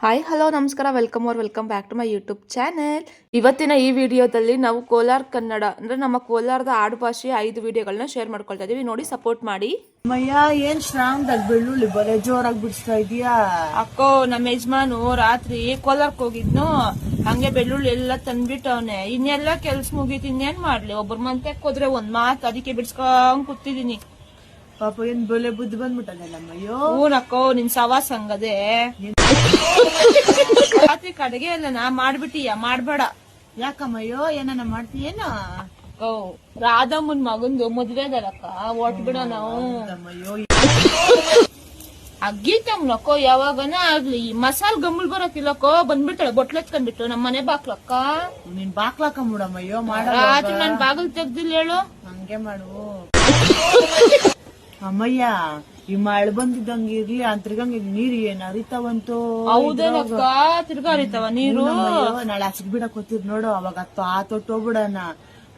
Hi hello ನಮಸ್ಕಾರ welcome back to my YouTube channel. ಇವತ್ತಿನ ಈ ವಿಡಿಯೋದಲ್ಲಿ ನಾವು ಕೋಲಾರ ಕನ್ನಡ ಅಂದ್ರೆ ನಮ್ಮ ಕೋಲಾರದ ಆಡು ಭಾಷೆಯ 5 ವಿಡಿಯೋಗಳನ್ನ ಶೇರ್ ಮಾಡ್ಕೊಳ್ತಾ ಇದೀವಿ. ನೋಡಿ ಸಪೋರ್ಟ್ ಮಾಡಿ. ಮಯ್ಯ ಏನ್ ಸ್ಟ್ರಾಂಗ್ ಆಗಿ ಬೆಳ್ಳುಳ್ಳಿ ಬಲೆ ಜೋರಾಗಿ ಬಿಡಿಸ್ತಾ ಇದೀಯಾ? ಅಕ್ಕೋ ನಮ್ಮ ಯಜಮಾನು ರಾತ್ರಿ ಕೋಲಾರಕ್ಕೆ ಹೋಗಿದ್ನು, ಹಂಗೆ ಬೆಳ್ಳುಳ್ಳಿ ಎಲ್ಲ ತಂದ್ಬಿಟ್ಟವನೆ. ಇನ್ನೆಲ್ಲ ಕೆಲ್ಸ ಮುಗೀತು, ಇನ್ನೇನ್ ಮಾಡ್ಲಿ, ಒಬ್ಬರ ಮಂತಕ್ಕೆ ಹೋದ್ರೆ ಒಂದ್ ಮಾತು, ಅದಕ್ಕೆ ಬಿಡ್ಸ್ಕೊಂಡ್ ಕೂತಿದೀನಿ. ಪಾಪ ಏನ್ ಬೆಲೆ ಬುದ್ಧಿ ಬಂದ್ಬಿಟ್ಟದಲ್ಲಮ್ಮಯ್ಯೋ. ಹೂನಕ್ಕೋ ನಿನ್ ಸವಾಸ ಹಂಗದೆ. ರಾತ್ರಿ ಕಡೆಗೆ ಎಲ್ಲ ನಾ ಮಾಡ್ಬಿಟ್ಟಿಯ, ಮಾಡ್ಬೇಡ. ಯಾಕಮ್ಮಯ್ಯೋ ಏನಾನ ಮಾಡ್ತೀಯೇನೋ? ರಾಧಮ್ಮನ್ ಮಗಂದು ಮದ್ವೆ ಅದಲ್ಲಕ್ಕ, ಒಟ್ ಬಿಡ ನಾವು. ಅಗ್ಗಿತಮ್ಲಕ್ಕೋ ಯಾವಾಗನ ಆಗ್ಲಿ ಮಸಾಲ್ ಗಮ್ಮಲ್ ಬರಕಿಲ್ಲಕ್ಕೋ, ಬಂದ್ಬಿಡ್ತಾಳೆ ಬೊಟ್ಲೆತ್ಕೊಂಡ್ಬಿಟ್ಟು ನಮ್ಮ ಮನೆ ಬಾಕ್ಲಕ್ಕ. ನೀನ್ ಬಾಕ್ಲಾಕಂಬಿಡಮ್ಮಯ್ಯೋ. ರಾತ್ರಿ ನನ್ ಬಾಗಿಲ್ ತೆಗ್ದಿಲ್ಲ ಹೇಳು. ಹಂಗೆ ಮಾಡು ಅಮ್ಮಯ್ಯ. ಈ ಮಳೆ ಬಂದಿದ್ದಂಗ ಇರ್ಲಿ, ತಿರ್ಗಂಗ ನೀರು ಏನ್ ಹರಿತಾವಂತೂ. ಹೌದೇನಕ್ಕ, ತಿರ್ಗಾ ಹರಿತಾವ ನೀರು. ನಾಳೆ ಹಸಿಗ್ ಬಿಡಕ್ ಹೋಗ್ತಿರ್ ನೋಡು, ಅವಾಗ ತೊಟ್ಟು ಹೋಗ್ಬಿಡಣ,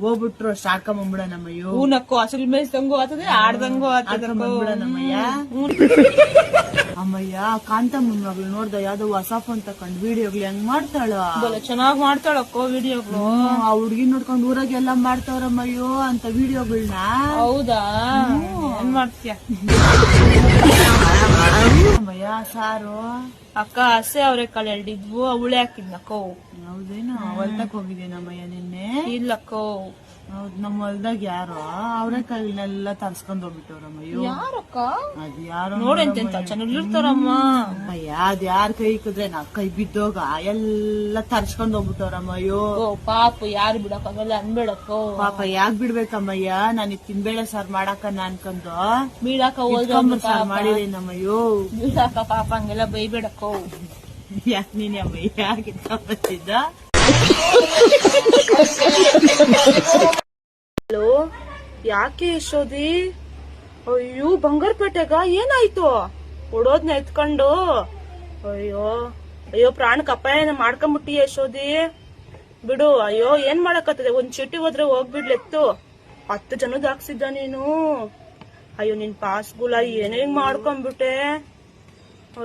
ಹೋಗ್ಬಿಟ್ರು ಸ್ಟಾರ್ಕೊಂಬಂಬಿಡಣಮ್ಮಯ್ಯೋ. ಹೂನಕ್ಕೋ ಹಸಿಲ್ ಮೇಯ್ಸಂಗು ಆತದೆ, ಆಡ್ದಂಗು ಬಂದ್ಬಿಡಣಮ್ಮಯ್ಯ. ಅಮ್ಮಯ್ಯ ಕಾಂತಮ್ಮನ್ ಮಗಳು ನೋಡ್ದ ಯಾವ್ದೋ ಹೊಸ ಫೋನ್ ತಕೊಂಡ್ ವಿಡಿಯೋಗ್ಲಿ ಹೆಂಗ್ ಮಾಡ್ತಾಳ, ಚೆನ್ನಾಗ್ ಮಾಡ್ತಾಳಕ್ಕೋ ವಿಡಿಯೋಗಳು. ಆ ಹುಡ್ಗಿ ನೋಡ್ಕೊಂಡ್ ಊರಾಗೆಲ್ಲ ಮಾಡ್ತಾವ್ರಮ್ಮಯ್ಯೋ ಅಂತ ವಿಡಿಯೋಗಳನ್ನ. ಹೌದಾ, ಏನ್ ಮಾಡ್ತೀಯ ಅಮ್ಮಯ್ಯ? ಸಾರು ಅಕ್ಕ ಹಸೆ ಅವ್ರೆ ಕಾಳು ಎಲ್ಡಿದ್ವು, ಅವಳೆ ಹಾಕಿದ್ನಕ್ಕೋ. ಹೌದೇನು? ಹೊಲ್ದಕ್ ಹೋಗಿದ್ದೇನಮ್ಮಯ್ಯ ನಿನ್ನೆ? ಇಲ್ಲಕ್ಕೋ. ಹೌದ್, ನಮ್ಮ ಹೊಲ್ದಾಗ ಯಾರೋ ಅವ್ರೆಕಾಯಿನೆಲ್ಲ ತರ್ಸ್ಕೊಂಡ್ ಹೋಗ್ಬಿಟ್ಟವ್ರಮ್ಮಯ್ಯೋ. ಯಾರಕ್ಕ? ಅದ್ ಯಾರೋ ನೋಡೆಂತೆಂತ ಚೆನ್ನಾಗಿರ್ತಾರಮ್ಮ. ಅಯ್ಯ, ಅದ್ ಯಾರ್ ಕೈ ಇಕ್ಕಿದ್ರೆ ನಾ ಕೈ ಬಿದ್ದೋಗ ಎಲ್ಲ ತರ್ಸ್ಕೊಂಡ್ ಹೋಗ್ಬಿಟ್ಟವ್ರಮ್ಮಯ್ಯೋ. ಪಾಪ ಯಾರು ಬಿಡಕ್ಕಾಗಲ್ಲ, ಅನ್ಬೇಡಕ್ಕೋ. ಪಾಪ ಯಾಕ್ ಬಿಡ್ಬೇಕಮ್ಮಯ್ಯ? ನಾನು ತಿನ್ಬೇಳೆ ಸಾರ್ ಮಾಡಾಕ ಅನ್ಕೊಂಡು ಬೀಡಾಕ ಸಾರ್ ಮಾಡಿದೇನಮ್ಮಯ್ಯೋ. ಬೀಡಾಕ ಪಾಪ ಹಂಗೆಲ್ಲ ಬೈಬೇಡಕ್ಕೋ. ಯಾಕೆ ನೀನೆ ಅಮ್ಮಯ್ಯ ಯಾಕಿದ್ದ? ಹಲೋ, ಯಾಕೆ ಯಶೋದಿ? ಅಯ್ಯೋ ಬಂಗಾರಪೇಟೆಗ ಏನಾಯ್ತು? ಹೊಡೋದ್ನ ಎತ್ಕೊಂಡು ಅಯ್ಯೋ ಅಯ್ಯೋ ಪ್ರಾಣಕ್ಕೆ ಅಪಾಯನ ಮಾಡ್ಕೊಂಬಿಟ್ಟಿ ಯಶೋದಿ. ಬಿಡು, ಅಯ್ಯೋ ಏನ್ ಮಾಡಕತ್ತದೆ, ಒಂದ್ ಚೀಟಿ ಹೋದ್ರೆ ಹೋಗ್ಬಿಡ್ಲೆತ್ತು. 10 ಜನದ ಹಾಕ್ಸಿದ್ದ ನೀನು. ಅಯ್ಯೋ ನಿನ್ ಪಾಸ್ಗುಲ ಏನೇನ್ ಮಾಡ್ಕೊಂಡ್ಬಿಟ್ಟೆ.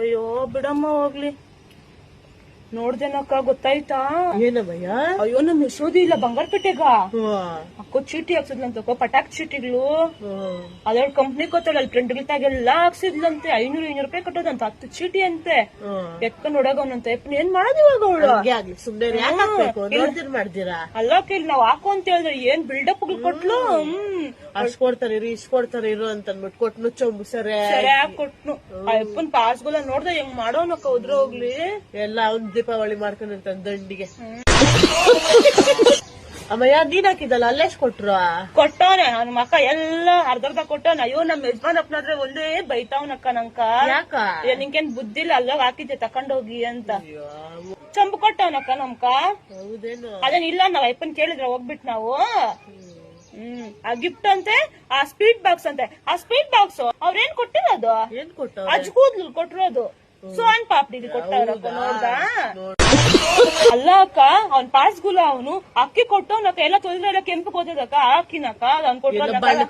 ಅಯ್ಯೋ ಬಿಡಮ್ಮ ಹೋಗ್ಲಿ. ನೋಡ್ದೇನಕ್ಕ, ಗೊತ್ತಾಯ್ತಾ? ಏನಮ್ಮಯ್ಯ? ಅಯ್ಯೋ ನಮ್ ಯಶೋದಿ ಇಲ್ಲ ಬಂಗಾರಪೇಟೆಗ ಅಕ್ಕೋ ಚೀಟಿ ಹಾಕ್ಸಿದ್ಲಂತಕ್ಕೋ, ಪಟಾಕ್ ಚೀಟಿಗಳು. ಅದ್ರೊಳ್ ಕಂಪ್ನಿ ಗೊತ್ತಲ್ಲ, ಅಲ್ಲಿ ಪ್ರಿಂಟ್ಗಳ್ತಾಗೆಲ್ಲ ಹಾಕ್ಸಿದ್ಲಂತೆ. 500 ರೂಪಾಯಿ ಕಟ್ಟೋದಂತ 10 ಚೀಟಿ ಅಂತೆ. ಎತ್ಕೊಂಡ್ ಹೊಡಗವನಂತ. ಏನ್ ಮಾಡೋದು ಇವಾಗ ಅವಳು? ಸುಮ್ನೆ ಮಾಡ್ತೀರಾ? ಅಲ್ಲಕ್ಕ, ಇಲ್ಲಿ ನಾವ್ ಹಾಕು ಅಂತ ಹೇಳಿದ್ರೆ ಏನ್ ಬಿಲ್ಡಪ್ ಕೊಟ್ಲು. ಅಷ್ಟ್ ಕೊಡ್ತಾರೆ ಇರು, ಇಷ್ಟ್ ಕೊಡ್ತಾರೆ ಇರು ಅಂತ ಅನ್ಬಿಟ್ಟು ಕೊಟ್ನು ಚೊಂಬು ಸರಿ ಕೊಟ್ನು. ಅಪ್ಪನ್ ಪಾಸ್ಗುಲ ನೋಡ್ದ ಹೆಂಗ್ ಮಾಡೋನಕ್ಕ, ಉದ್ರ ಹೋಗ್ಲಿ. ಎಲ್ಲ ಅವ್ನ್ ದೀಪಾವಳಿ ಮಾಡ್ಕೊಂಡಿರ್ತಾನೆ ದಂಡಿಗೆ. ಅಮ್ಮಯ್ಯ ನೀನ್ ಹಾಕಿದಲ್ಲ ಅಲ್ಲೆಷ್ಟ್ ಕೊಟ್ರು? ಕೊಟ್ಟವನೆ ನನ್ ಮಕ್ಕ ಎಲ್ಲ ಅರ್ಧರ್ಧ ಕೊಟ್ಟವನ. ಅಯ್ಯೋ ನಮ್ ಯಜಮಾನಪ್ಪನಾದ್ರೆ ಒಂದೇ ಬೈತಾವನಕ್ಕ ನಂಕ. ಯಾಕ? ನಿಂಗೇನ್ ಬುದ್ಧಿಲ್ಲ, ಅಲ್ಲಾಗ ಹಾಕಿದ್ದೆ ತಕೊಂಡೋಗಿ ಅಂತ ಚಂಬು ಕೊಟ್ಟವನಕ್ಕ ನಮ್ಕ. ಹೌದೇನು? ಅದೇನ್ ಇಲ್ಲ, ನಾವ್ ಅಪ್ಪನ್ ಕೇಳಿದ್ರೆ ಹೋಗ್ಬಿಟ್ ನಾವು. ಆ ಗಿಫ್ಟ್ ಅಂತೆ, ಆ ಸ್ಪೀಡ್ ಬಾಕ್ಸ್ ಅಂತೆ. ಆ ಸ್ಪೀಡ್ ಬಾಕ್ಸ್ ಅವ್ರೇನ್ ಕೊಟ್ಟಿರೋದು? ಏನ್ ಕೊಟ್ಟ? ಅಜ್ಕೂದ್ಲು ಕೊಟ್ಟಿರೋದು. ಸೋನ್ ಪಾಪ್ಡಿ ಕೊಟ್ಟವ್ರಕ್ಕ, ನೋಡ್ದ? ಅಲ್ಲ ಅಕ್ಕ, ಅವ್ನ್ ಪಾಸ್ಗುಲ ಅವನು ಅಕ್ಕಿ ಕೊಟ್ಟವನಕ್ಕ. ಎಲ್ಲ ತೊಂದ್ರೆ ಕೆಂಪು ಹೋದದಕ್ಕ ಅಕ್ಕಿನಕ್ಕ. ಅವ್ನ್ ಕೊಟ್ಟರು ಬಣ್ಣ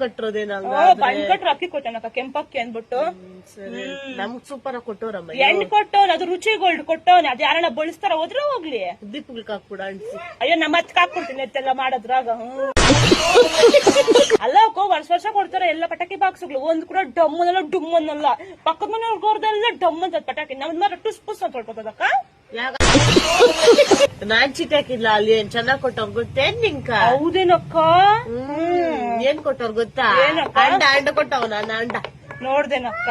ಕಟ್ರು ಅಕ್ಕಿ ಕೊಟ್ಟನಕ್ಕ, ಕೆಂಪಕ್ಕಿ ಅಂದ್ಬಿಟ್ಟು. ನಮ್ಗ್ ಸೂಪರ್ ಕೊಟ್ಟವ್ರಮ್ಮ. ಎಣ್ಣೆ ಕೊಟ್ಟವನ್, ಅದು ರುಚಿಗೋಲ್ಡ್ ಕೊಟ್ಟವನ್. ಅದ್ ಯಾರನ್ನ ಬಳಸ್ತಾರ ಹೋದ್ರೆ ಹೋಗ್ಲಿ. ದೀಪಗಳಿಗೆ ಹಾಕ್ಬಿಡ ಅನ್ಸಿ. ಅಯ್ಯೋ ನಮ್ಮ ಹತ್ಕ ಹಾಕ್ಬಿಡ್ತೀನಿ ಎತ್ತೆಲ್ಲ ಮಾಡೋದ್ರಾಗ. ಅಲ್ಲ ಅಕ್ಕ, ವರ್ಷ ಕೊಡ್ತಾರ ಎಲ್ಲ ಪಟಾಕಿ ಬಾಕ್ಸ್ಗಳು. ಒಂದ್ ಕೂಡ ಡಮ್ ಅನ್ನಲ್ಲ ಡುಮ್ ಅನ್ನಲ್ಲ. ಪಕ್ಕದ ಮನೆಯವ್ರಿಗೋರ್ದೆಲ್ಲ ಡಮ್ ಅಂತ ಪಟಾಕಿ. ನಮ್ದ್ ಮಾತ್ರ ಟುಸ್ ಪುಸ್ ಅಂತ ಹೊಡ್ಕೊತದಕ್ಕ. ನಾನ್ ಚೀಟಿ ಹಾಕಿದ್ಲ ಅಲ್ಲಿ, ಏನ್ ಚೆನ್ನಾಗ್ ಕೊಟ್ಟವ್ರ ಗೊತ್ತೇನ್ ನಿಂಕ? ಹೌದೇನಕ್ಕ? ಏನ್ ಕೊಟ್ಟವ್ರ ಗೊತ್ತಾ? ಅಂಡ ಕೊಟ್ಟವ್. ನಾನು ಅಂಡ ನೋಡ್ದೇನಕ್ಕ.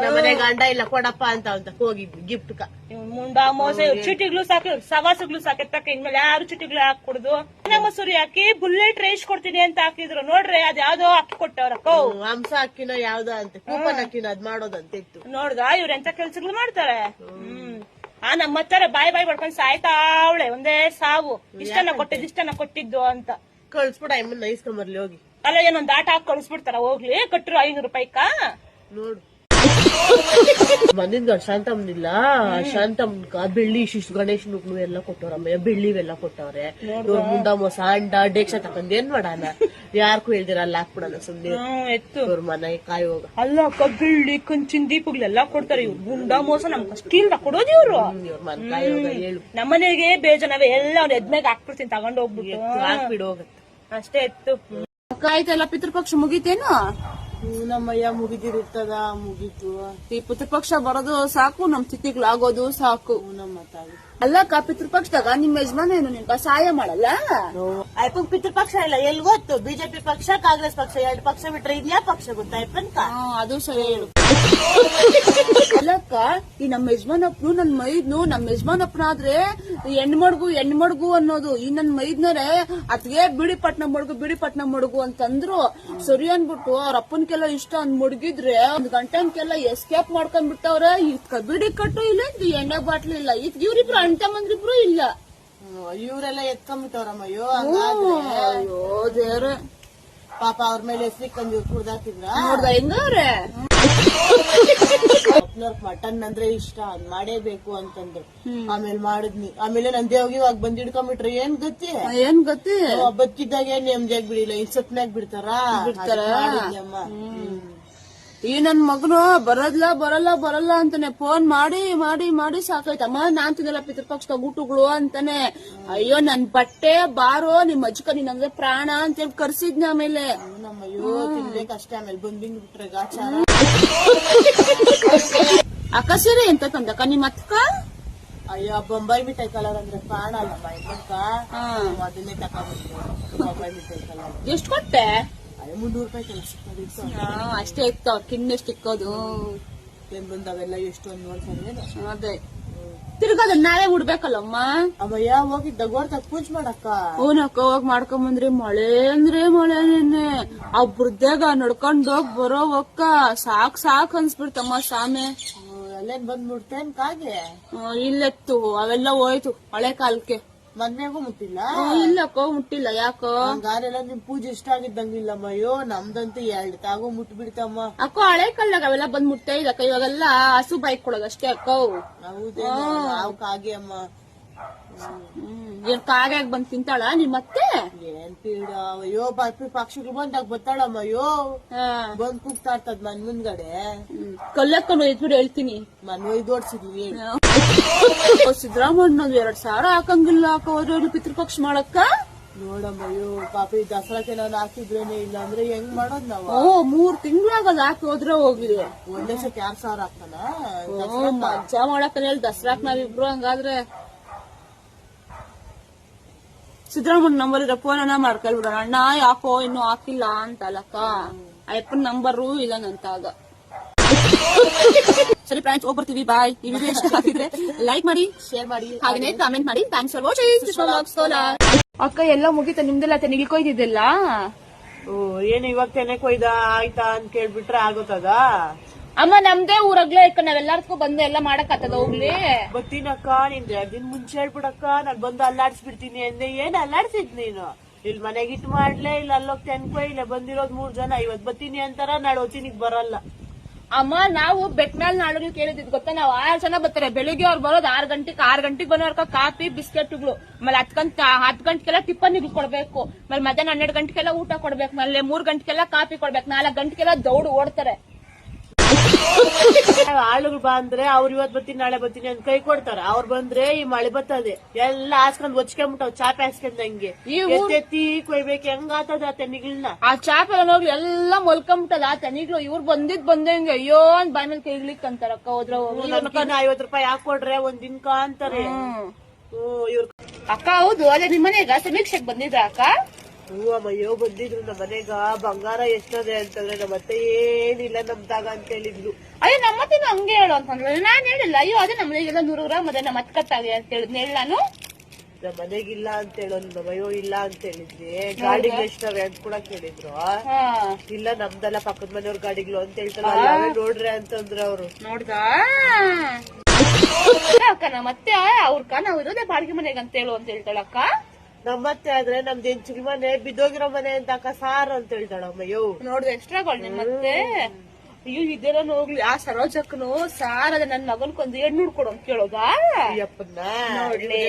ನಮ್ಮನೆಗ ಅಂಡ ಇಲ್ಲ ಕೊಡಪ್ಪ ಅಂತ ಹೋಗಿದ್ವಿ ಗಿಫ್ಟ್ ಕ. ಮುಂಡಾ ಮೋಸ ಚೀಟಿಗಳು ಸಾಕು, ಸವಾಸಗಳು ಸಾಕೆತ್ತಕ್ಕ. ಇನ್ಮೇಲೆ ಯಾರು ಚೀಟಿಗಳು ಹಾಕೊಡುದು. ಮಸೂರಿ ಹಾಕಿ ಬುಲೆಟ್ ರೇಸ್ ಕೊಡ್ತೀನಿ ಅಂತ ಹಾಕಿದ್ರು. ನೋಡ್ರಿ ಅದ್ ಯಾವ್ದೋ ಹಾಕಿ ಕೊಟ್ಟವ್ರಕ್ಕ. ಹಂಸ ಅಕ್ಕಿನ ಯಾವ್ದೋ ಅಂತ, ಕೂಪನ್ ಅಕ್ಕಿನ ಅದ್ ಮಾಡೋದಂತ ಇತ್ತು. ನೋಡ್ದ ಇವ್ರ ಎಂತ ಕೆಲ್ಸಗಳು ಮಾಡ್ತಾರೆ. ನಮ್ಮ ಹತ್ತರ ಬಾಯ್ ಬಡ್ಕೊಂಡ್ ಸಾಯ್ತಾವಳೆ, ಒಂದೇ ಸಾವು. ಇಷ್ಟನ್ನ ಕೊಟ್ಟಿದ್ದು ಅಂತ ಕಳ್ಸ್ಬಿಡ ಎಮ್ಮನ್ನ ಇಸ್ಕೊಂಬರ್ಲಿ ಹೋಗಿ. ಅಲ್ಲ ಏನೊಂದ್ ಆಟ ಹಾಕಿ ಕಳಿಸ್ಬಿಡ್ತಾರ, ಹೋಗ್ಲಿ ಕಟ್ರು 500 ರೂಪಾಯಿಕ. ನೋಡು ಬಂದಿದ್ ಶಾಂತಮ್ಮನಿಲ್ಲ, ಶಾಂತಮ್ಮನ್ಕ ಬೆಳ್ಳಿ ಶಿಶು ಗಣೇಶನ್ಗಳು ಎಲ್ಲ ಕೊಟ್ಟವ್ರಮ್ಮಯ್ಯ. ಬೆಳ್ಳಿವೆಲ್ಲ ಕೊಟ್ಟವ್ರೆ. ಇವ್ರ ಮುಂಡ ಮೋಸ ಅಂಡ ಡೇಕ್ಷ ತಕೊಂಡ್ ಏನ್ ಮಾಡಣ? ಯಾರ್ಗೂ ಹೇಳ್ದಿರ ಅಲ್ಲಿ ಹಾಕ್ಬಿಡಲ್ಲ ಸುಮ್ನೆ ಎತ್ತು ಇವ್ರ ಮನೆ ಕಾಯಿ ಹೋಗ. ಅಲ್ಲ ಅಕ್ಕ ಬೆಳ್ಳಿ ಕಂಚಿನ ದೀಪಗಳೆಲ್ಲ ಕೊಡ್ತಾರೆ ಇವ್ರು. ಗುಂಡ ಮೋಸ ನಮ್ ಕಷ್ಟೀಲ್ದ ಕೊಡೋದು ಇವ್ರು. ಇವ್ರ ಮನೆ ಕಾಯಿ ಹೋಗ ಹೇಳು. ನಮ್ಮನೆಗೆ ಬೇಜನವೇ ಎಲ್ಲ ಅವ್ನ ಎದ್ಮೇಲೆ ಹಾಕ್ಬಿಡ್ತೀನಿ ತಗೊಂಡ್ ಹೋಗ್ಬಿಟ್ಟು. ಹಾಕ್ಬಿಡು ಹೋಗತ್ತೆ ಅಷ್ಟೇ ಎತ್ತು. ಅಕ್ಕ ಆಯ್ತಲ್ಲ ಪಿತೃಪಕ್ಷ ಮುಗೀತೇನು? ನಮ್ಮಯ್ಯ ಮುಗಿದಿರ್ತದ ಮುಗೀತು. ಈ ಪಿತೃಪಕ್ಷ ಬರೋದು ಸಾಕು, ನಮ್ ತಿಥಿಗಳು ಆಗೋದು ಸಾಕು. ನಮ್ಮ ತಾಯಿ ಅಲ್ಲಕ್ಕ ಪಿತೃಪಕ್ಷದಾಗ ನಿಮ್ ಯಜಮಾನ ಏನು ನಿನ್ಗ ಸಹಾಯ ಮಾಡಲ್ಲ? ಅಯ್ಯಪ್ಪನ್ ಪಿತೃಪಕ್ಷ ಇಲ್ಲ ಎಲ್ಲಿ ಗೊತ್ತು. ಬಿಜೆಪಿ ಪಕ್ಷ ಕಾಂಗ್ರೆಸ್ ಪಕ್ಷ 2 ಪಕ್ಷ ಬಿಟ್ರೆ ಇದ್ಯಾ ಪಕ್ಷ ಗೊತ್ತಾ ಅಯ್ಯಪ್ಪನ್ಕ? ಅದು ಸರಿ ಹೇಳು. ಅಲ್ಲಕ್ಕ ಈ ನಮ್ಮ ಯಜಮಾನಪ್ಪನು ನನ್ ಮೈದ್ನು ನಮ್ ಯಜಮಾನಪ್ಪನಾದ್ರೆ ಹೆಣ್ಮಡ್ಗು ಅನ್ನೋದು. ಈ ನನ್ ಮೈದ್ನರೆ ಅದ್ಗೆ ಬಿಡಿ ಪಟ್ನ ಮಡ್ಗು ಅಂತಂದ್ರು. ಸರಿ ಅನ್ಬಿಟ್ಟು ಅವ್ರ ಅಪ್ಪನ್ಕೆಲ್ಲ ಇಷ್ಟ ಅಂದ್ ಮುಡ್ಗಿದ್ರೆ 1 ಗಂಟೆನ್ಕೆಲ್ಲ ಎಸ್ಕೇಪ್ ಮಾಡ್ಕೊಂಡ್ ಬಿಟ್ಟವ್ರೆ. ಇದ್ಕ ಬಿಡಿ ಕಟ್ಟು ಇಲ್ಲ, ಎಣ್ಣೆ ಬಾಟ್ಲು ಇಲ್ಲ, ಇವ್ರಿಬ್ರು ಅಣ್ತಮ್ಮಂದ್ರಿಬ್ರು ಇಲ್ಲ. ಇವರೆಲ್ಲ ಎತ್ಕೊಂಡ್ಬಿಟ್ಟವ್ರಮ್ಮ. ಅಯ್ಯೋ ಅಯ್ಯೋ ದೇವ್ರೆ, ಪಾಪ ಅವ್ರ ಮೇಲೆ ಹೆಸ್ರಿಕ್ಕಂದ್ ಇವ್ರು ಕುಡ್ದಾಕಿದ್ರ. ನೋಡ್ದ ಹೆಂಗವ್ರೆ? ಮಟನ್ ಅಂದ್ರೆ ಇಷ್ಟ, ಅದ್ ಮಾಡೇಬೇಕು ಅಂತಂದ್ರು. ಆಮೇಲೆ ಮಾಡಿದ್ನಿ. ಆಮೇಲೆ ನನ್ ದೇವ್ಗೆ ಇವಾಗ ಬಂದ್ ಹಿಡ್ಕೊಂಡ್ಬಿಟ್ರೆ ಏನ್ ಗತಿ? ಬದುಕಿದ್ದಾಗ ನೆಮ್ಮದಿಯಾಗಿ ಬಿಡಿಲ್ಲ, ಈ ಸತ್ನಾಗ ಬಿಡ್ತಾರ. ಈ ನನ್ ಮಗನು ಬರಲ್ಲ ಅಂತಾನೆ ಫೋನ್ ಮಾಡಿ ಸಾಕಾಯ್ತಮ್ಮ. ನಾನ್ ತಿನ್ನಲ್ಲ ಪಿತೃಪಕ್ಷದ ಊಟಗಳು ಅಂತಾನೆ. ಅಯ್ಯೋ ನನ್ ಬಟ್ಟೆ ಬಾರೋ, ನಿಮ್ ಅಜ್ಜಕ ನಿನ್ನಂದ್ರೆ ಪ್ರಾಣ ಅಂತೇಳಿ ಕರ್ಸಿದ್ನ. ಆಮೇಲೆ ನಮ್ಮಯ್ಯೋ ತಿನ್ಬೇಕಷ್ಟೇ. ಆಮೇಲೆ ಬಂದ್ಬಿಟ್ರೆ ಗಾಚಾರ. ಅಕ್ಕ ಸೀರೆ ಎಂತ ತಂದಕ್ಕ ನಿಮ್ಮ ಅಕ್ಕ? ಅಯ್ಯೋ ಬೊಂಬಾಯಿ ಮಿಠಾಯಿ ಕಲರ್ ಅಂದ್ರೆ ಪ್ರಾಣ ಅಲ್ಲಮ್ಮ ಅಯ್ಯಪ್ಪನ್ಕ. ಅದನ್ನೇ ತಕೊಂಡ್ಬಿಟ್ಟು ಬೊಂಬಾಯಿ ಮಿಠಾಯಿ ಕಲರ್. ಎಷ್ಟ್ ಕೊಟ್ಟೆ? 300 ರೂಪಾಯಿ ಕೆಲಸ ಅಷ್ಟೇ ಇತ್ತು. ಅವ್ರ ಕಿನ್ನೆಷ್ಟು ಇಕ್ಕೋದು ಏನ್ ಬಂದವೆಲ್ಲ ಎಷ್ಟೊಂದು ನೋಡ್ತಾರೆ. ಅದೇ ತಿರ್ಗದ ನಾಳೆ ಉಡ್ಬೇಕಲ್ಲಮ್ಮ. ಅಮ್ಮಯ್ಯ ಹೋಗಿ ದಗೋರ್ದಾಗ ಪೂಜೆ ಮಾಡಕ್ಕ. ಹೂನಕ್ಕ ಹೋಗ್ ಮಾಡ್ಕೊಂಬಂದ್ರಿ. ಮಳೆ ನೆನ್ನೆ ಆ ಬುರ್ದಾಗ ನಡ್ಕೊಂಡ್ ಹೋಗ್ ಬರೋ ಒಕ್ಕ ಸಾಕ್ ಅನ್ಸ್ಬಿಡ್ತಮ್ಮ ಸಾಮೆ. ಅಲ್ಲೇನ್ ಬಂದ್ಬಿಡ್ತೇನ್ ಕಾಗೆ? ಇಲ್ಲೆತ್ತು ಅವೆಲ್ಲ ಹೋಯ್ತು ಹಳೆ ಕಾಲಕ್ಕೆ. ಮದ್ವೆಗೂ ಮುಟ್ಟಿಲ್ಲ? ಇಲ್ಲಕ್ಕ ಮುಟ್ಟಿಲ್ಲ. ಯಾಕೋ ಹಂಗಾರೆಲ್ಲ ನಿಮ್ ಪೂಜೆ ಇಷ್ಟ ಆಗಿದ್ದಂಗಿಲ್ಲಮ್ಮ. ಅಯ್ಯೋ ನಮ್ದಂತೂ 2 ತಾಗು ಮುಟ್ಬಿಡ್ತಮ್ಮ. ಅಕ್ಕ ಹಳೆ ಕಾಲದಾಗ ಅವೆಲ್ಲ ಬಂದ್ ಮುಟ್ಟೆ ಇದಕ್ಕ. ಇವಾಗೆಲ್ಲ ಹಸು ಬೈಕ್ ಕೊಡೋದು ಅಷ್ಟೇ ಅಕ್ಕ. ಹೌದೇ ನಾವು ಕಾಗೆ ಅಮ್ಮ. ಏನ್ ಕಾಗ್ಯಾಗ ಬಂದ್ ತಿಂತಾಳ ನಿಮ್ಮತ್ತೆ? ಏನ್ ಪೀಡ. ಅಯ್ಯೋ ಪಕ್ಷಿಗಳು ಬಂದಾಗ ಬತ್ತಾಳಮ್ಮ. ಅಯ್ಯೋ ಬಂದ್ ಕೂಗ್ತಾ ಇರ್ತದ ಮನ್ ಮುಂದ್ಗಡೆ. ಕಲ್ಲಕ್ಕನು ಎದ್ಬಿಟ್ಟು ಹೇಳ್ತೀನಿ. ಮನ್ ಒಯ್ದೋಡ್ಸಿದ್ವಿ. ಸಿದ್ದರಾಮಯ್ಯ 2,000 ಹಾಕಂಗಿಲ್ಲ ಅಕ್ಕ ಹೋದ್ರೆ ಪಿತೃಪಕ್ಷ ಮಾಡಕ್ಕ. ನೋಡಮ್ಮ ಅಯ್ಯೋ ಪಾಪ ಈ ದಸರಾಕ್ಕೆ ನಾನು ಹಾಕಿದ್ರೇನೆ ಇಲ್ಲ ಅಂದ್ರೆ ಹೆಂಗ್ ಮಾಡೋದ್ ನಾವು? 3 ತಿಂಗಳಾಗಲ್ಲ ಹಾಕಿ ಹೋದ್ರೆ ಹೋಗ್ಲಿ. ಒಂದೇ ಸತಿ 2,000 ಹಾಕ್ತಾನ ಮಜಾ ಮಾಡಕ್ಕ ಹೇಳಿ ದಸರಾಕ್ ನಾವಿಬ್ರು. ಹಂಗಾದ್ರೆ ಸಿದ್ದರಾಮಯ್ಯ ನಂಬರ್ ಇರೋ ಫೋನ್ ಮಾಡ್ಕೊಳ್ಬಿಡೋಣ. ಅಣ್ಣ ಯಾಕೋ ಇನ್ನು ಹಾಕಿಲ್ಲ ಅಂತ ಅಲ್ಲಕ್ಕ. ಅಯ್ಯಪ್ಪನ ನಂಬರು ಇಲ್ಲ ನಂತಾಗ. ಸರಿ ಫ್ರೆಂಡ್ಸ್ ಹೋಗ್ಬರ್ತೀವಿ. ಬಾಯ್. ಈ ವಿಡಿಯೋ ಇಷ್ಟ ಆಗಿದ್ರೆ ಲೈಕ್ ಮಾಡಿ, ಶೇರ್ ಮಾಡಿ, ಹಾಗೆ ಕಾಮೆಂಟ್ ಮಾಡಿ. Thanks for watching. ಅಕ್ಕ ಎಲ್ಲ ಮುಗಿತ ನಿಮ್ದೆಲ್ಲ ತೆನಿಗಿಕೊಯ್ದಿದ್ದೆಲ್ಲ? ಏನು ಇವಾಗ ತೆನೆ ಕೊಯ್ದ ಆಯ್ತಾ ಅಂತ ಕೇಳ್ಬಿಟ್ರೆ ಆಗುತ್ತದ? ಅಮ್ಮ ನಮ್ದೇ ಊರಾಗ್ಲೇ ಅಕ್ಕ ನಾವೆಲ್ಲಾರ್ಗೂ ಬಂದು ಎಲ್ಲ ಮಾಡಕ್ ಆತದ. ಹೋಗ್ಲಿ ಬರ್ತೀನಕ್ಕ. ನಿನ್ 2 ದಿನ ಮುಂಚೆ ಹೇಳ್ಬಿಡಕ್ಕ. ನಾನ್ ಬಂದು ಅಲ್ಲಾಡ್ಸ್ಬಿಡ್ತೀನಿ ಅಂದೆ. ಏನ್ ಅಲ್ಲಾಡ್ಸಿದ್ ನೀನು? ಇಲ್ಲಿ ಮನೆಗೆ ಇಟ್ಟು ಮಾಡ್ಲೇ ಇಲ್ಲ, ಅಲ್ಲೋಗ್ ತೆನ್ಕೋ. ಇಲ್ಲ ಬಂದಿರೋದ್ 3 ಜನ. ಇವತ್ ಬರ್ತೀನಿ ಅಂತಾರ, ನಾಳೆ ಹೊತ್ತಿನಿಗ್ ಬರಲ್ಲ. ಅಮ್ಮ ನಾವು ಬೆಟ್ ಮೇಲೆ ನಾಡು ಕೇಳಿದ್ ಗೊತ್ತಾ? ನಾವು 6 ಜನ ಬರ್ತಾರೆ. ಬೆಳಿಗ್ಗೆ ಅವ್ರು ಬರೋದು 6 ಗಂಟೆಗೆ ಬಂದವ್ರ ಕಾಫಿ ಬಿಸ್ಕೆಟ್ಗಳು. ಆಮೇಲೆ 10 ಗಂಟೆಗೆಲ್ಲ ಟಿಫನ್ ಕೊಡ್ಬೇಕು. ಆಮೇಲೆ ಮಧ್ಯಾಹ್ನ 12 ಗಂಟೆಗೆಲ್ಲ ಊಟ ಕೊಡ್ಬೇಕು. ಆಮೇಲೆ 3 ಗಂಟೆಗೆಲ್ಲ ಕಾಫಿ ಕೊಡ್ಬೇಕು. 4 ಗಂಟೆಗೆಲ್ಲ ದೌಡು ಓಡ್ತಾರೆ. ಆಳುಗಳು ಬಂದ್ರೆ ಅವ್ರು ಇವತ್ ಬರ್ತೀನಿ ನಾಳೆ ಬರ್ತೀನಿ ಅಂತ ಕೈ ಕೊಡ್ತಾರ. ಅವ್ರು ಬಂದ್ರೆ ಈ ಮಳೆ ಬರ್ತದೆ ಎಲ್ಲ ಹಾಸ್ಕೊಂಡ್ ಒಚ್ಕೊಂಡ್ಬಿಟ್ಟವ್ ಚಾಪೆ ಹಾಸ್ಕೊಂಡಂಗೆ. ಎತ್ತಿ ಕೊಯ್ಬೇಕು. ಹೆಂಗ್ ಆತದ ಆ ತೆನಿಗಳನ್ನ? ಆ ಚಾಪೆ ಹೋಗ್ಲಿ ಎಲ್ಲ ಮೊಲ್ಕೊಂಬಿಟ್ಟದ ಆ ತೆನಿಗಳು. ಇವ್ರು ಬಂದಂಗೆ ಅಯ್ಯೋ ಅಂತ ಬಾಯ್ ಮೇಲೆ ಕೈಗ್ಲಿಕ್ ಅಂತಾರಕ್ಕ. ಹೋದ್ರ 50 ರೂಪಾಯಿ ಹಾಕೊಡ್ರೆ ಒಂದ್ ದಿನಕ ಅಂತಾರೆ. ಇವ್ರ ಅಕ್ಕ ಹೌದು. ಅದೇ ನಿಮ್ಮನೆಗ ಸಮೀಕ್ಷೆಗೆ ಬಂದಿದ್ರ ಅಕ್ಕ? ಅಯ್ಯೋ ಬಂದಿದ್ರು ನಮ್ಮ ಮನೆಗ. ಬಂಗಾರ ಎಷ್ಟದೆ ಅಂತಂದ್ರೆ ನಮ್ಮತ್ತೆ ಏನಿಲ್ಲ ನಮ್ದಾಗ ಅಂತ ಹೇಳಿದ್ಲು. ಅಯ್ಯೋ ನಮ್ಮತ್ತಿನ ಹಂಗೆ ಹೇಳು ಅಂತಂದ್ರೆ ನಾನ್ ಹೇಳಿಲ್ಲ. ಅಯ್ಯೋ ಅದೇ ನಮ್ಮನೆಗೆಲ್ಲ 100 ಗ್ರಾಮ್ ಅದೇ ನಮ್ಮ ಕಟ್ಟಾಗಿ ಅಂತ ಹೇಳಿದ್ನ ಹೇಳ ನಾನು. ನಮ್ಮ ಮನೆಗಿಲ್ಲ ಅಂತ ಹೇಳೋದು. ನಮ್ಮಯ್ಯೋ ಇಲ್ಲ ಅಂತ ಹೇಳಿದ್ವಿ. ಗಾಡಿಗಳು ಎಷ್ಟವೆ ಅಂತ ಕೂಡ ಕೇಳಿದ್ರು. ಇಲ್ಲ ನಮ್ದೆಲ್ಲ ಪಕ್ಕದ ಮನೆಯವ್ರ ಗಾಡಿಗಳು ಅಂತ ಹೇಳ್ತಾರ. ನೋಡ್ರಿ ಅಂತಂದ್ರ ಅವ್ರು. ನೋಡ್ದ ಅಕ್ಕ ನಮ್ಮತ್ತೆ ಅವ್ರಕ್ಕ ನಾವ್ ಇರೋದೇ ಬಾಡಿಗೆ ಮನೆಗೆ ಅಂತ ಹೇಳು ಅಂತ ಹೇಳ್ತಾಳಕ್ಕ. ನಮ್ಮತ್ತೆ ಆದ್ರೆ ನಮ್ದು ಹೆಂಚಿನ ಮನೆ ಬಿದ್ದೋಗಿರೋ ಮನೆ ಅಂತ ಅಕ್ಕ ಸಾರು ಅಂತ ಹೇಳ್ತಾಳಮ್ಮಯ್ಯೋ. ನೋಡ್ದೆ ಎಷ್ಟ್ರಾಗೋಳ್ ನಿಮ್ಮತ್ತೆ. ಅಯ್ಯೋ ಇದೆಲ್ಲ ಹೋಗ್ಲಿ. ಆ ಸರೋಜಕ್ಕನು ಸಾರ್ ಅದ ನನ್ ಮಗನ್ಕೊಂದು ಹೆಣ್ಣು ಹುಡ್ಕೊಡು ಅಂತ ಕೇಳೋದಾ? ನೋಡ್ಲಿ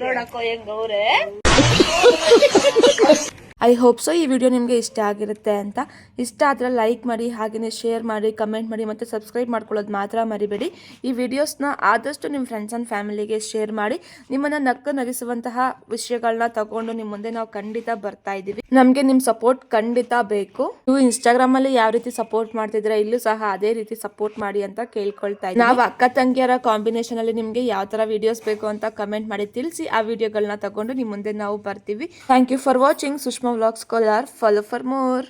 ನೋಡಕ್ಕೋ ಹೆಂಗ ಅವ್ರೆ. ಐ ಹೋಪ್ ಸೊ ಈ ವಿಡಿಯೋ ನಿಮಗೆ ಇಷ್ಟ ಆಗಿರುತ್ತೆ ಅಂತ. ಇಷ್ಟ ಆದರೆ ಲೈಕ್ ಮಾಡಿ, ಹಾಗೆಯೇ ಶೇರ್ ಮಾಡಿ, ಕಮೆಂಟ್ ಮಾಡಿ ಮತ್ತು ಸಬ್ಸ್ಕ್ರೈಬ್ ಮಾಡ್ಕೊಳ್ಳೋದು ಮಾತ್ರ ಮರಿಬೇಡಿ. ಈ ವಿಡಿಯೋಸ್ನ ಆದಷ್ಟು ನಿಮ್ಮ ಫ್ರೆಂಡ್ಸ್ ಆ್ಯಂಡ್ ಫ್ಯಾಮಿಲಿಗೆ ಶೇರ್ ಮಾಡಿ. ನಿಮ್ಮನ್ನು ನಗಿಸುವಂತಹ ವಿಷಯಗಳನ್ನ ತಗೊಂಡು ನಿಮ್ಮ ಮುಂದೆ ನಾವು ಖಂಡಿತ ಬರ್ತಾ ಇದ್ದೀವಿ. ನಮಗೆ ನಿಮ್ಮ ಸಪೋರ್ಟ್ ಖಂಡಿತ ಬೇಕು. ನೀವು ಇನ್ಸ್ಟಾಗ್ರಾಮಲ್ಲಿ ಯಾವ ರೀತಿ ಸಪೋರ್ಟ್ ಮಾಡ್ತಿದ್ರೆ ಇಲ್ಲೂ ಸಹ ಅದೇ ರೀತಿ ಸಪೋರ್ಟ್ ಮಾಡಿ ಅಂತ ಕೇಳ್ಕೊಳ್ತಾ ಇದ್ದೀವಿ. ನಾವು ಅಕ್ಕ ತಂಗಿಯರ ಕಾಂಬಿನೇಷನ್ ಅಲ್ಲಿ ನಿಮಗೆ ಯಾವ ತರ ವಿಡಿಯೋಸ್ ಬೇಕು ಅಂತ ಕಮೆಂಟ್ ಮಾಡಿ ತಿಳಿಸಿ. ಆ ವಿಡಿಯೋಗಳನ್ನ ತಗೊಂಡು ನಿಮ್ಮ ಮುಂದೆ ನಾವು ಬರ್ತೀವಿ. Thank you for watching. Sushma vlogs Kolar. Follow for more.